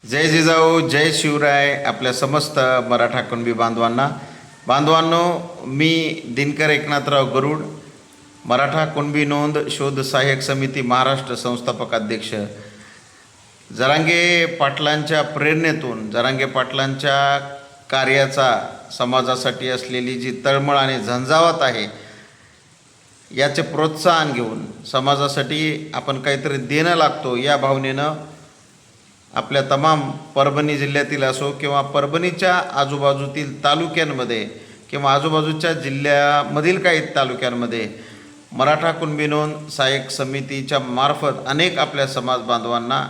जय जिजाऊ, जय शिवराय. आपल्या समस्त मराठा कुणबी बांधवांनो, मी दिनकर एकनाथराव गरुड, मराठा कुणबी नोंद शोध सहाय्यक समिती महाराष्ट्र संस्थापक अध्यक्ष. जरांगे पाटलांच्या प्रेरणेतून, जरांगे पाटलांच्या कार्याचा समाजासाठी असलेली जी तळमळ आणि झंझावात आहे, याचे प्रोत्साहन घेऊन समाजासाठी आपण काहीतरी देणं लागतो या भावनेनं आपल्या तमाम परभणी जिल्ह्यातील असो किंवा परभणीच्या आजूबाजूतील तालुक्यांमध्ये किंवा आजूबाजूच्या जिल्ह्यामधील काही तालुक्यांमध्ये मराठा कुणबी नोंद सहाय्यक समितीच्या मार्फत अनेक आपल्या समाज बांधवांना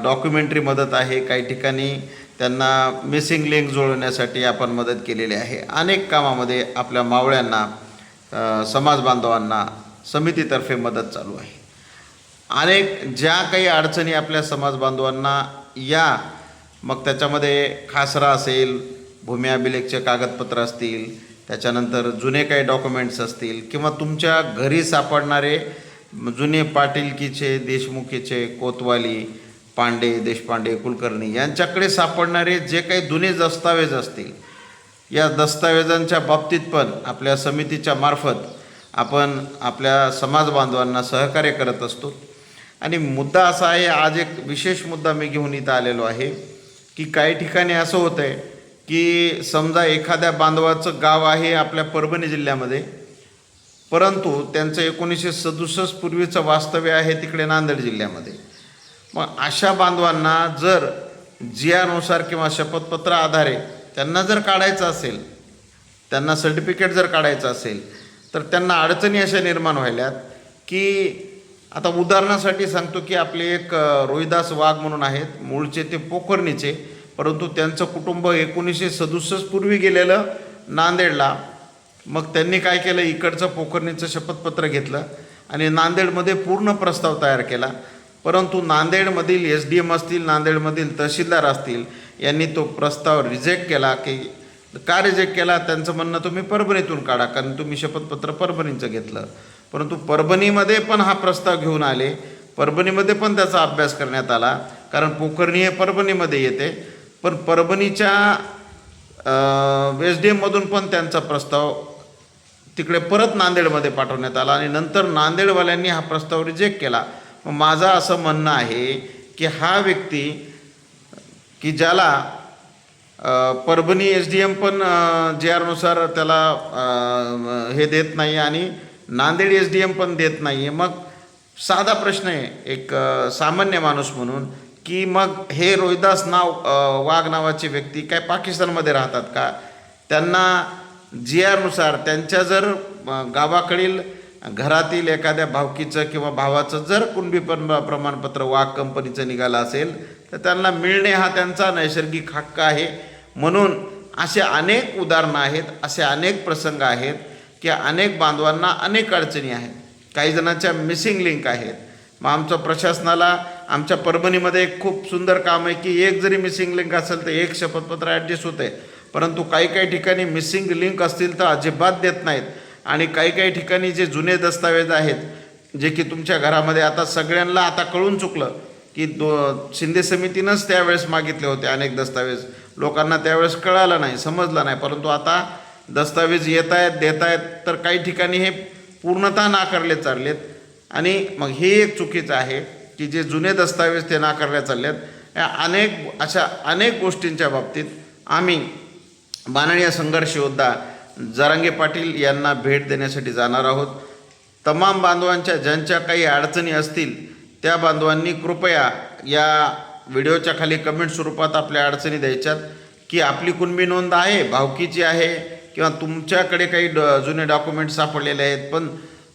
डॉक्युमेंटरी मदत आहे. काही ठिकाणी त्यांना मिसिंग लिंक जुळवण्यासाठी आपण मदत केलेली आहे. अनेक कामामध्ये आपल्या मावळ्यांना, समाज बांधवांना समितीतर्फे मदत चालू आहे. अनेक ज्या काही अडचणी आपल्या समाज बांधवांना मग त्याच्यामध्ये खासरा असेल, भूमी अभिलेखचे कागदपत्र असतील, त्याच्यानंतर जुने काही डॉक्युमेंट्स असतील किंवा तुमच्या घरी सापडणारे जुने पाटीलकीचे, देशमुखीचे, कोतवाली, पांडे, देशपांडे, कुलकर्णी यांच्याकडे सापडणारे जे काही जुने दस्तावेज असतील, या दस्तावेजांच्या बाबतीत पण आपल्या समितीच्या मार्फत आपण आपल्या समाज बांधवांना सहकार्य करत असतो. आणि मुद्दा असा आहे, आज एक विशेष मुद्दा मी घेऊन इथं आलेलो आहे की काही ठिकाणी असं होतं आहे की समजा एखाद्या बांधवाचं गाव आहे आपल्या परभणी जिल्ह्यामध्ये, परंतु त्यांचं 1967 पूर्वीचं वास्तव्य आहे तिकडे नांदेड जिल्ह्यामध्ये. मग अशा बांधवांना जर GR नुसार किंवा शपथपत्र आधारे त्यांना जर काढायचं असेल, त्यांना सर्टिफिकेट जर काढायचं असेल, तर त्यांना अडचणी अशा निर्माण व्हायल्यात की आता उदाहरणासाठी सांगतो की आपले एक रोहिदास वाघ म्हणून आहेत, मूळचे ते पोखर्णीचे, परंतु त्यांचं कुटुंब 1967 पूर्वी गेलेलं नांदेडला. मग त्यांनी काय केलं, इकडचं पोखर्णीचं शपथपत्र घेतलं आणि नांदेडमध्ये पूर्ण प्रस्ताव तयार केला. परंतु नांदेडमधील SDM असतील, नांदेडमधील तहसीलदार असतील, यांनी तो प्रस्ताव रिजेक्ट केला. की का रिजेक्ट केला? त्यांचं म्हणणं, तुम्ही परभणीतून काढा, कारण तुम्ही शपथपत्र परभणीचं घेतलं. परंतु परभणीमध्ये पण हा प्रस्ताव घेऊन आले, परभणीमध्ये पण त्याचा अभ्यास करण्यात आला, कारण पोखर्णी हे परभणीमध्ये येते. पण परभणीच्या SDMमधून पण त्यांचा प्रस्ताव तिकडे परत नांदेडमध्ये पाठवण्यात आला आणि नंतर नांदेडवाल्यांनी हा प्रस्ताव रिजेक्ट केला. मग माझं असं म्हणणं आहे की हा व्यक्ती की ज्याला परभणी SDM पण GR नुसार त्याला हे देत नाही आणि नांदेड SDM पण देत नाही आहे. मग साधा प्रश्न आहे एक सामान्य माणूस म्हणून, की मग हे रोहिदास वाघ नावाचे व्यक्ती काय पाकिस्तानमध्ये राहतात का? त्यांना GR नुसार त्यांच्या जर गावाकडील घरातील एखाद्या भावकीचं किंवा भावाचं जर कुणबी प्रमाणपत्र वाघ कंपनीचं निघालं असेल, तर त्यांना मिळणे हा त्यांचा नैसर्गिक हक्क आहे. म्हणून असे अनेक उदाहरणं आहेत, असे अनेक प्रसंग आहेत की अनेक बांधवांना अनेक अडचणी आहेत. काही जणांच्या मिसिंग लिंक आहेत. मग आमच्या प्रशासनाला आमच्या परभणीमध्ये एक खूप सुंदर काम आहे की एक जरी मिसिंग लिंक असेल तर एक शपथपत्र ॲडजस्ट होते. परंतु काही ठिकाणी मिसिंग लिंक असतील तर अजिबात देत नाहीत. आणि काही ठिकाणी जे जुने दस्तावेज आहेत, जे की तुमच्या घरामध्ये आता सगळ्यांना आता कळून चुकलं की शिंदे समितीनंच त्यावेळेस मागितले होते अनेक दस्तावेज, लोकांना त्यावेळेस कळालं नाही, समजलं नाही. परंतु आता दस्तावेज येत आहेत, देत आहेत, तर काही ठिकाणी हे पूर्णतः नाकारले चाललेत. आणि मग हे एक चुकीचं आहे की जे जुने दस्तावेज ते नाकारले चाललेत. अशा अनेक गोष्टींच्या बाबतीत आम्ही माननीय संघर्ष योद्धा जरांगे पाटील यांना भेट देण्यासाठी जाणार आहोत. तमाम बांधवांच्या ज्यांच्या काही अडचणी असतील त्या बांधवांनी कृपया या व्हिडिओच्या खाली कमेंट स्वरूपात आपल्या अडचणी द्यायच्यात की आपली कुणबी नोंद आहे, भावकीची आहे, किंवा तुमच्याकडे काही जुने डॉक्युमेंट्स सापडलेले आहेत पण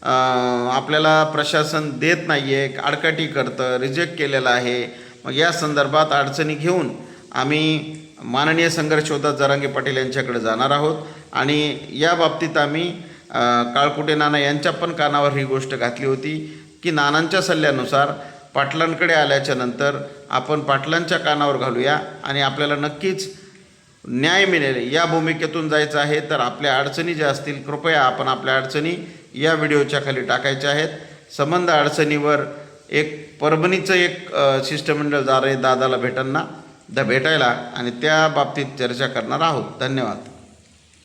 आपल्याला प्रशासन देत नाही आहे, आडकाठी करतं, रिजेक्ट केलेलं आहे. मग या संदर्भात अडचणी घेऊन आम्ही माननीय संघर्ष योद्धा जरांगे पाटील यांच्याकडे जाणार आहोत. आणि या बाबतीत आम्ही काळकुटे नाना यांच्या पण कानावर ही गोष्ट घातली होती की नानांच्या सल्ल्यानुसार पाटलांकडे आल्याच्या नंतर आपण पाटलांच्या कानावर घालूया आणि आपल्याला नक्कीच न्याय मिळेल या भूमिकेतून जायचं आहे. तर आपल्या अडचणी ज्या असतील कृपया आपण आपल्या अडचणी या व्हिडिओच्या खाली टाकायच्या आहेत. संबंध अडचणीवर एक परभणीचं एक शिष्टमंडळ दादाला भेटायला आणि त्या बाबतीत चर्चा करणार आहोत. धन्यवाद.